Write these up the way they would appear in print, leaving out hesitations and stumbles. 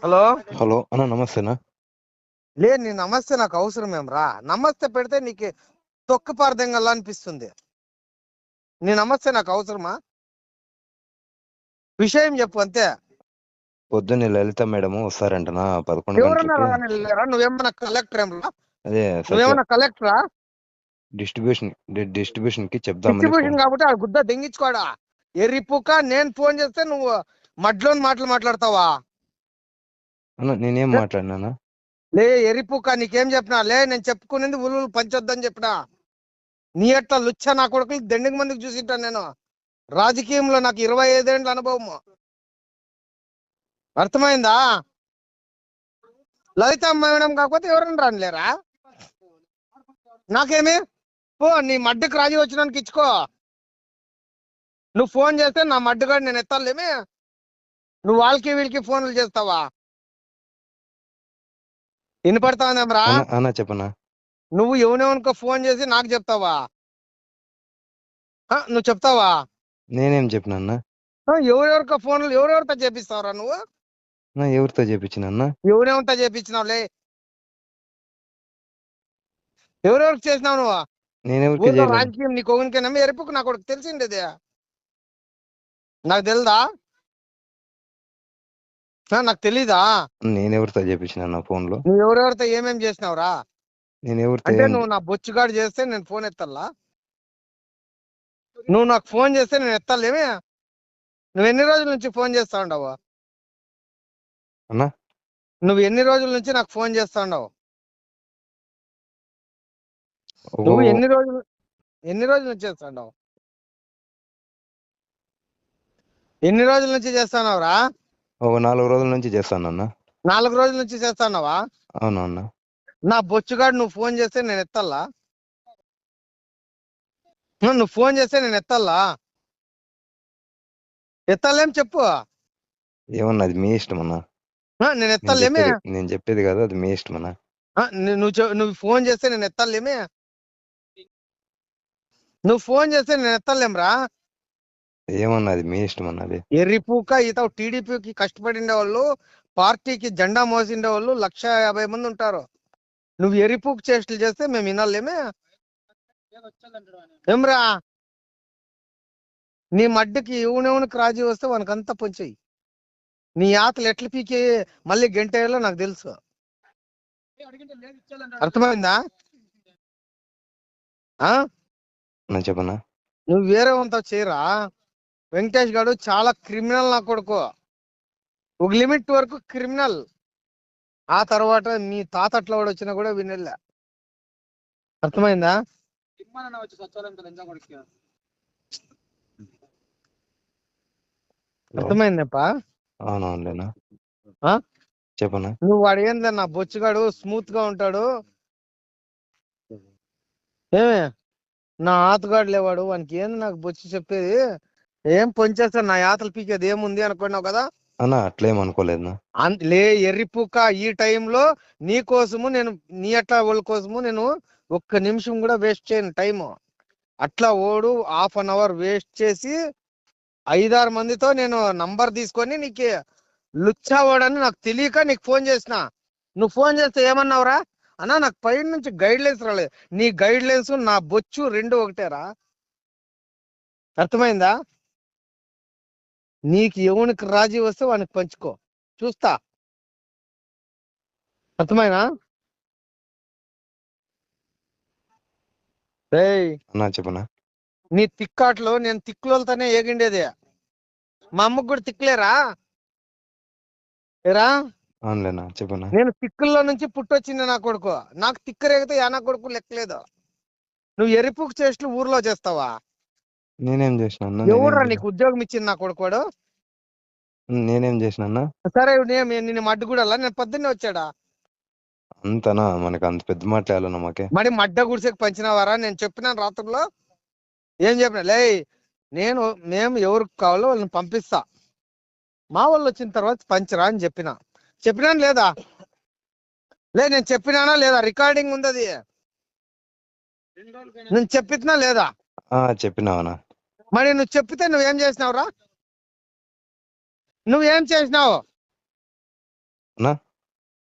Hello. Hello అన్న, నమస్తేనా? లే నీ నమస్తే నాకు అవసరం ఏం రా. నమస్తే పెడితే నీకు తొక్కుపారదెంగల్లా అనిపిస్తుంది. నీ నమస్తే నాకు అవసరమా? విషయం చెప్పు అంతే. పొద్దున్నే లలిత మేడం వస్తారంటనా 11 ఎవరన్నా గంటలకి. రానిలేరా? నువ్వేమన్నా కలెక్టర్ ఏం రా? అదే నువ్వేమన్నా కలెక్టరా? డిస్ట్రిబ్యూషన్ కి చెప్దామని ఫోన్. డిస్ట్రిబ్యూషన్ కాబట్టి ఆ గుద్ద దెంగించుకోడా. ఎర్రిపుక నేను ఫోన్ చేస్తే నువ్వు మడ్లోని మాటలు మాట్లాడతావా? అన్న నేనేం మాట్లాడినా? లే ఎర్రిపుక నీకేం చెప్పినా? లే నేను చెప్పుకునేది ఉలు పంచొద్దని చెప్పినా. నీ ఎట్లా లుచ్చ నా కొడుకులు దండికి మందికి చూసింటాను నేను. రాజకీయంలో నాకు 25 ఏళ్ళ అనుభవం. అర్థమైందా? లలిత మేడం కాకపోతే ఎవరైనా రానిలేరా? నాకేమి పో నీ మడ్డుకు రాజీ వచ్చినానికి ఇచ్చుకో. నువ్వు ఫోన్ చేస్తే నా మడ్డుగాడు నేను ఎత్తాలేమి. నువ్వు వాళ్ళకి వీళ్ళకి ఫోన్లు చేస్తావా? వినపడతాందేమ్రా? అన్న చెప్పనా? నువ్వు ఎవనెవనికో ఫోన్ చేసి నాకు చెప్తావా? నువ్వు చెప్తావా? నేనేం చెప్పినా? ఎవరెవరికో ఫోన్లు ఎవరెవరితో చేపిస్తావురా నువ్వు? ఎవరితో చేపించినా? ఎవరెవరితో చేపించినావులే? ఎవరెవరికి చేసినావు నువ్వు? నేనెవరికి ఊర్లో చేయలేను. రాజకీయం నీకు ఒకరికేనమ్మా? ఎరుపుకు నాకు ఒకటి తెలిసిండేది. నాకు తెలుదా? నాకు తెలీదా? నేనెవరితో చేపించినా ఫోన్ లో? నువ్వు ఎవరెవరితో ఏమేం చేసినావురా? నేనెవరితో అంటే నువ్వు నా బొచ్చుగాడు చేస్తే నేను ఫోన్ ఎత్తాలా? నువ్వు నాకు ఫోన్ చేస్తే నేను ఎత్తాలేమి? నువ్వు ఎన్ని రోజుల నుంచి ఫోన్ చేస్తా ఉండవు? అన్నా నువ్వు ఎన్ని రోజుల నుంచి నాకు ఫోన్ చేస్తా ఉండవు? నువ్వు ఎన్ని రోజుల నుంచి చేస్తా ఉండవు? ఎన్ని రోజుల నుంచి చేస్తానవరా? ఒక 4 రోజుల నుంచి చేస్తానన్నా. 4 రోజుల నుంచి చేస్తానవా? అవును అన్న. నా బొచ్చుగాడు నువ్వు ఫోన్ చేస్తే నేను ఎత్తాలా? నువ్వు ఫోన్ చేస్తే నేను ఎత్తాలా? ఎత్తాలేం చెప్పు. ఏమన్నా అది మీ ఇష్టం అన్నా. నేను ఎత్తాలేమే? నేను చెప్పేది కదా, అది మీ ఇష్టం అన్నా. నువ్వు ఫోన్ చేస్తే నేను ఎత్తాలేమే? నువ్వు ఫోన్ చేస్తే నేను ఎత్తాలేంరా? ఏమన్నా అది మీ ఇష్టం అన్నది. ఎర్రిపూక ఈత టీడీపీకి కష్టపడిండే వాళ్ళు, పార్టీకి జెండా మోసిండే వాళ్ళు 150 మంది ఉంటారు. నువ్వు ఎర్రిపూక చేష్టలు చేస్తే మేము వినాలేమే? ఏమ్రా? నీ మడ్డికి ఎవనెవనికి రాజీ వస్తే వానికంతా పొంచేయి. నీ ఆతలు ఎట్ల పీకి మళ్ళీ గంటేయాలో నాకు తెలుసు. అర్థమైందా? చెప్పనా? నువ్వు వేరే వంతా చేయరా. వెంకటేష్ గారు చాలా క్రిమినల్ నా కొడుకు. ఒక లిమిట్ వరకు క్రిమినల్. ఆ తర్వాత మీ తాత అట్లా కూడా వచ్చినా కూడా వినలే. అర్థమైందా? అర్థమైందప్పా? అవునవునులేనా? చెప్పనా? నువ్వు వాడు ఏందా నా బొచ్చుగాడు స్మూత్ గా ఉంటాడు. ఏమే నా ఆతగాడు లేవాడు వానికి ఏంది నాకు బొచ్చు చెప్పేది? ఏం పొంచేస్తా నా యాతలు పీకేది ఏముంది అనుకున్నావు కదా? అన్నా అట్లేం అనుకోలేదు. లే ఎర్రిపుక్క, ఈ టైంలో నీ కోసము నేను, నీ అట్లా వాళ్ళ కోసము నేను ఒక్క నిమిషం కూడా వేస్ట్ చేయను టైము. అట్లా ఓడు 1/2 అవర్ వేస్ట్ చేసి 5-6 మందితో నేను నంబర్ తీసుకొని నీకు లుచ్చా ఓడని నాకు తెలియక నీకు ఫోన్ చేసిన. నువ్వు ఫోన్ చేస్తే ఏమన్నావురా? అన్నా నాకు పైన నుంచి గైడ్ లైన్స్ రాలేదు. నీ గైడ్ లైన్స్ నా బొచ్చు 2 ఒకటేరా. అర్థమైందా? నీకు ఎవనికి రాజీ వస్తే వానికి పంచుకో, చూస్తా. అర్థమైనా? చెప్పనా? నీ తిక్కాట్లో నేను తిక్కులతోనే ఏగిండేది. మా అమ్మకు కూడా తిక్కలేరా ఏరా? అవునులేనా? చెప్పనా? నేను తిక్కుల్లో నుంచి పుట్టొచ్చింది నా కొడుకు. నాకు తిక్కరేగితే నా కొడుకు లెక్కలేదు. నువ్వు ఎరిపుకు చేష్టలు ఊర్లో చేస్తావా? నేనేం చేసిన? ఎవరురా నీకు ఉద్యోగం ఇచ్చింది నా కొడుకోడు? నేనేం చేసిన? సరే నేను మడ్డు కూడా నేను పొద్దున్నే వచ్చాడా? అంతనా? మనకి అంత పెద్ద మాట్లాడాలి నమ్మకే. మరి మడ్డ గుడిసెకి పంచినవారా? నేను చెప్పినాను రాత్రుల్లో. ఏం చెప్పినా? మేము ఎవరికి కావాలో వాళ్ళని పంపిస్తా, మా వాళ్ళు వచ్చిన తర్వాత పంచరా అని చెప్పినాను లేదా? నేను చెప్పినానా లేదా? రికార్డింగ్ ఉంది అది. నేను చెప్పినా లేదా? చెప్పినావనా? మరి నువ్వు చెప్పితే నువ్వేం చేసినావురా? నువ్వేం చేసినావు? అన్నా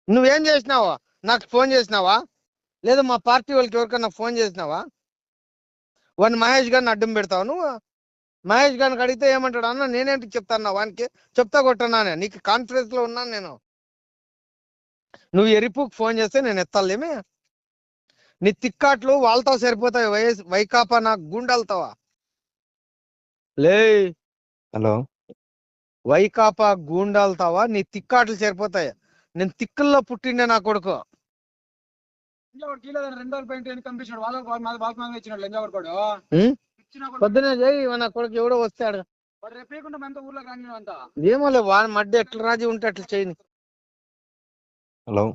నువ్వేం చేసినావా? నాకు ఫోన్ చేసినావా? లేదా మా పార్టీ వాళ్ళకి ఎవరికన్నా ఫోన్ చేసినావా? వాడిని మహేష్ గారిని అడ్డం పెడతావు నువ్వు. మహేష్ గారిని అడిగితే ఏమంటాడు? అన్న నేనేంటి చెప్తాను వానికి, చెప్తా కొట్టన్నానే, నీకు కాన్ఫరెన్స్ లో ఉన్నాను నేను. నువ్వు ఎరిపుకు ఫోన్ చేస్తే నేను ఎత్తాలేమే? నీ తిక్కాట్లు వాళ్ళతో సరిపోతాయి. వైకాపా నాకు గుండెళ్తావా? లే హలో వైకాపా గూండాలతావా? నీ తిక్కాట్లు సరిపోతాయి. నేను తిక్కుల్లో పుట్టిండే నా కొడుకు. పొద్దునే చేయి నా కొడుకు ఎవడో వస్తాడు. ఏమోలే వాని మధ్య ఎట్లా రాజీ ఉంటే అట్లా చేయని. హలో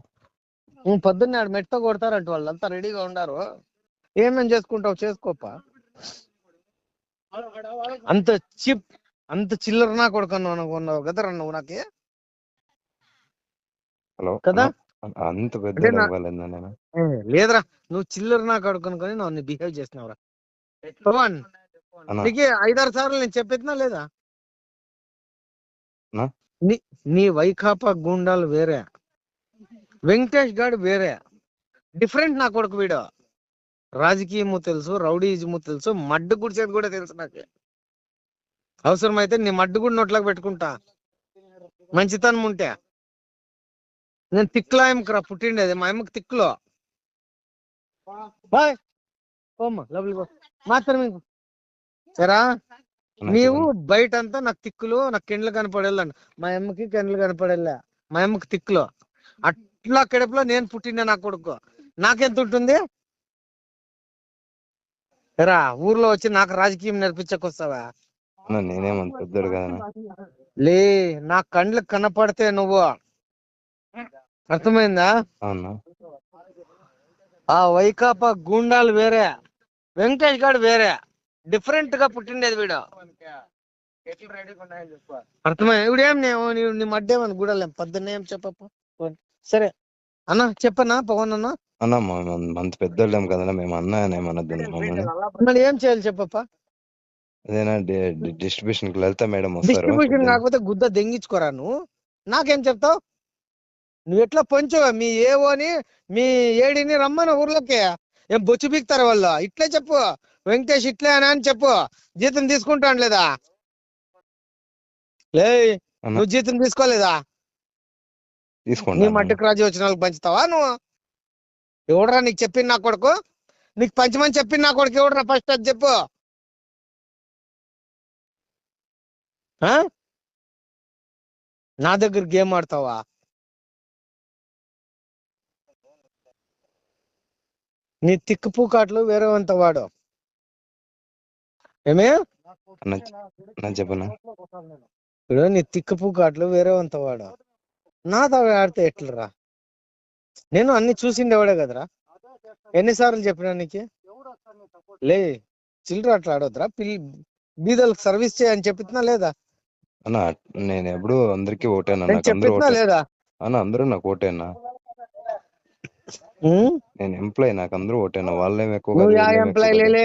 పొద్దున్నే ఆడు మెట్ట కొడతారంట, వాళ్ళంతా రెడీగా ఉండారు. ఏమేం చేసుకుంటావు చేసుకోపా. అంత చిప్ అంత చిల్లర నా కొడుకున్నావు కదరా నువ్వు నాకే హలో కదా. అంత పెద్ద అంటే ఇవ్వాలేదా నేను? లేదురా, నువ్వు చిల్లర నా కొడుకునుకొని నన్ను బిహేవ్ చేసినావురా పవన్. అన్నా నీకు 5-6 సార్లు నేను చెప్పేదినా లేదా? అన్నా నీ వైకాపా గుండాలు వేరే, వెంకటేష్ గాడు వేరే, డిఫరెంట్ నా కొడుకు. వీడు రాజకీయము తెలుసు, రౌడీజము తెలుసు, మడ్డు గుడిచేది కూడా తెలుసు నాకు. అవసరమైతే నీ మడ్డు కూడా నోట్లోకి పెట్టుకుంటా మంచితనం ఉంటే. నేను తిక్కులో ఆయమ్మకి పుట్టిండేది, మా అమ్మకి తిక్కులో. బాయ్ పోమ్మా లోపలికి పో. మాత్రమే సరా అన్నా నీవు చెప్పండి. బయట అంతా నాకు తిక్కులు, నాకు కెండ్లు కనపడేళ్ళండి. మా అమ్మకి కెండ్లు కనపడేళ్ళ, మా అమ్మకి తిక్కులో. అట్లా కడుపులో నేను పుట్టిండే నా కొడుకు. నాకెంత ఉంటుంది రా? ఊర్లో వచ్చి నాకు రాజకీయం నేర్పించకొస్తావా? అన్నా నేనేమంత పెద్దోడు కదా. లే నా కండ్లకు కనపడితే నువ్వు, అర్థమైందా? అవునా ఆ వైకాపా గూండాలు వేరే, వెంకటేష్ గారు వేరే, డిఫరెంట్ గా పుట్టిండేది వీడు. అర్థమైంది? ఇవిడేం నీ మడ్డేమని గూడలేం పొద్దున్నే ఏం చెప్పప్ప. సరే అన్న చెప్పన్నా పవన్ అన్న. అన్నా అంత పెద్దోళ్ళేం కదా మేము అన్నా ఏమనద్దు మమ్మల్ని. మళ్ళీ ఏం చేయాలి చెప్పప్ప? అదేనా డిస్ట్రిబ్యూషన్ కి లలిత మేడం వస్తారు డిస్ట్రిబ్యూషన్ పొద్దున్న. కాకపోతే గుద్ద దెంగించుకోరా నువ్వు. నాకేం చెప్తావు? నువ్వు ఎట్లా పంచు మీ ఏవోని మీ ఏడిని రమ్మని ఊర్లోకి. ఏం బొచ్చు బీక్తారు వాళ్ళు? ఇట్లే చెప్పు, వెంకటేష్ ఇట్లే అని చెప్పు. జీతం తీసుకుంటాను లేదా? లే అన్నా నువ్వు జీతం తీసుకోలేదా? నీ తీసుకుంటాను మడ్డకు రాజు వచ్చిన వాళ్ళకి పంచుతావా నువ్వు? ఎవడరా నీకు చెప్పింది నా కొడుకు? నీకు పంచమని చెప్పింది నా కొడుకు ఎవడరా? ఫస్ట్ అది చెప్పు. ఆ? నా దగ్గర గేమ్ ఆడతావా? నీ తిక్కు పూకాట్లు వేరే అంత వాడు. ఏమే అన్నా చెప్పనా? ఇప్పుడు నీ తిక్కు పూకాట్లు వేరే అంత వాడు. నాతో ఆడితే ఎట్లరా? నేను అన్ని చూసిండేవాడే కదరా. ఎన్నిసార్లు చెప్పినా నీకు? లే చిల్లర అట్లా ఆడొద్దురా. బీదలకు సర్వీస్ చేయని చెప్పినా లేదా? అన్నా నేను ఎప్పుడు అందరికి ఓటేనా, నేను నాకు అందరూ చెప్పినా ఓటే లేదా? అన్న. అందరూ నాకు ఓటేనా. నేను ఎంప్లాయ్, నాకు అందరూ ఓటేనా. వాళ్ళేం ఎక్కువ కాదు, నువ్వు యా వీళ్ళేం ఎక్కువ ఎంప్లాయ్ కాదు. లేలే.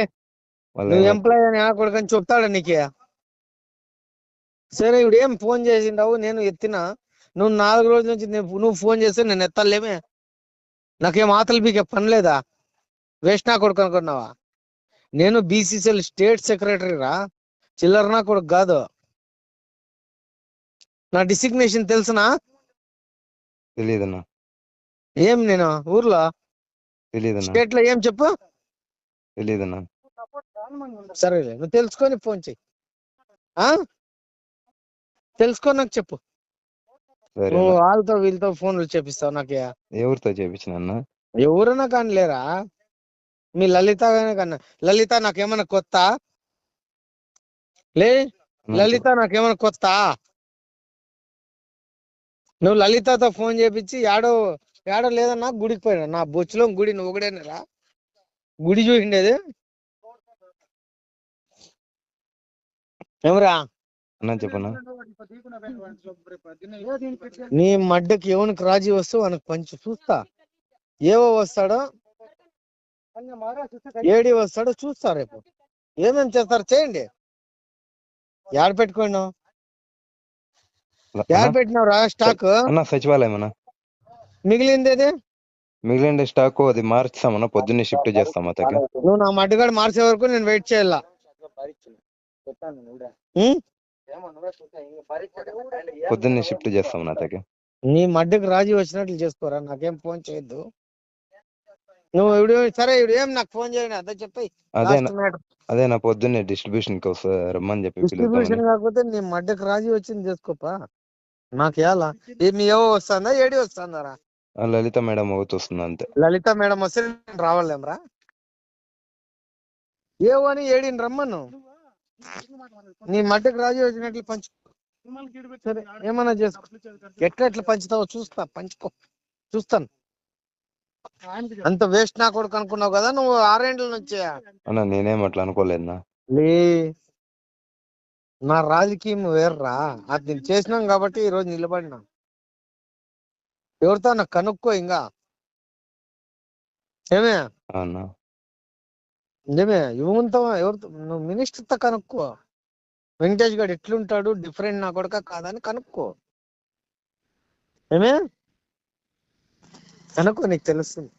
వాళ్ళేం నువ్వు ఎక్కువ. ఎంప్లాయ్ అని కొడుకని చెప్తాడు నీకే. సరే ఇప్పుడు ఏం ఫోన్ చేసిండావు? నేను ఎత్తినా. నువ్వు 4 రోజుల నుంచి నువ్వు ఫోన్ చేస్తే నేను ఎత్తాలేమే? నాకేం ఆతలు బీకే పని లేదా? వేస్ట్ నా కొడుకు అనుకున్నావా? నేను బీసీసీఎల్ స్టేట్ సెక్రటరీ రా, చిల్లర నా కొడుకు కాదు. నా డిసిగ్నేషన్ తెలుసునా? తెలియదన్నా. ఏం నేను ఊర్లో తెలియదన్నా. స్టేట్ లో ఏం చెప్పు? తెలియదన్నా. సరేలే, నువ్వు తెలుసుకొని ఫోన్ చెయ్యి. తెలుసుకొని నాకు చెప్పు. నువ్వు సరేనా. వాళ్ళతో వీళ్ళతో ఫోన్లు చేపిస్తావు నాకే. ఎవరితో చేపించిన అన్న? ఎవరన్నా కానీ లేరా? మీ లలిత కన్నా. లలిత నాకేమన్నా కొత్త? లే లలిత నాకేమన్నా కొత్త? నువ్వు లలితతో ఫోన్ చేపించి ఏడో లేదన్నా గుడికి పోయినా. నా బొచ్చులో గుడి నువ్వు ఒకడేనరా గుడి చూసిండేది? ఏమరా అన్నా చెప్పనా? నీ మడ్డకి ఎవనికి రాజీ వస్తూ వానికి పంచి చూస్తా. ఏవో వస్తాడో ఏడి వస్తాడో చూస్తా రేపు. ఏమేమి చేస్తారు చేయండి. యాడ పెట్టుకోండి, యాడ పెట్టినావు రా స్టాక్? అన్న సచివాలయం అన్నా. మిగిలింది ఏది? మిగిలిన స్టాక్ అది మార్చామన్నా, పొద్దున్నే షిఫ్ట్ చేస్తాం అతకి. నువ్వు నా మడ్డుగాడు మార్చే వరకు నేను వెయిట్ చేయాల. ఉం? పొద్దున్నే షిఫ్ట్ చేస్తాం అతకి. నీ మడ్డకి రాజీ వచ్చినట్లు చేసుకోరా, నాకేం ఫోన్ చేయొద్దు నువ్వు. ఇప్పుడు సరే, ఇప్పుడు ఏం నాకు ఫోన్ చేయండి అదే చెప్పి. అదే నా పొద్దున్నే డిస్ట్రిబ్యూషన్ కి రమ్మని చెప్పి డిస్ట్రిబ్యూషన్ కాకపోతే నీ మడ్డకి రాజీ వచ్చింది చేసుకోపా. నాకు ఎలా మీ ఏవో వస్తుందా, ఏడి వస్తుందారా? లలిత మేడం అవుతూ వస్తుంది అంతే. లలిత మేడం వస్తే రావాలేమరా? ఏవో అని ఏడిని రమ్మను. నీ మడ్డకి రాజీ వచ్చినట్లు పంచు. సరే, ఏమన్నా చేసుకో. ఎట్లా పంచుతావో చూస్తా, పంచుకో, చూస్తాను. అంత వేస్ట్ నా కొడుకు అనుకున్నావు కదా నువ్వు 6 ఏండ్ల నుంచి. అన్నా నేనేం అట్లా అనుకోలేదన్నా. నా రాజకీయం వేర్రా, అది నేను చేసినాం కాబట్టి ఈ రోజు నిలబడినా. ఎవరితో నాకు కనుక్కో ఇంకా. ఏమే అన్నా యువంతో ఎవరితో నువ్వు మినిస్టర్తో కనుక్కో. వెంకటేష్ గారు ఎట్లుంటాడు, డిఫరెంట్ నా కొడుక కాదని కనుక్కో. ఏమే కనుక్కో, నీకు తెలుస్తుంది.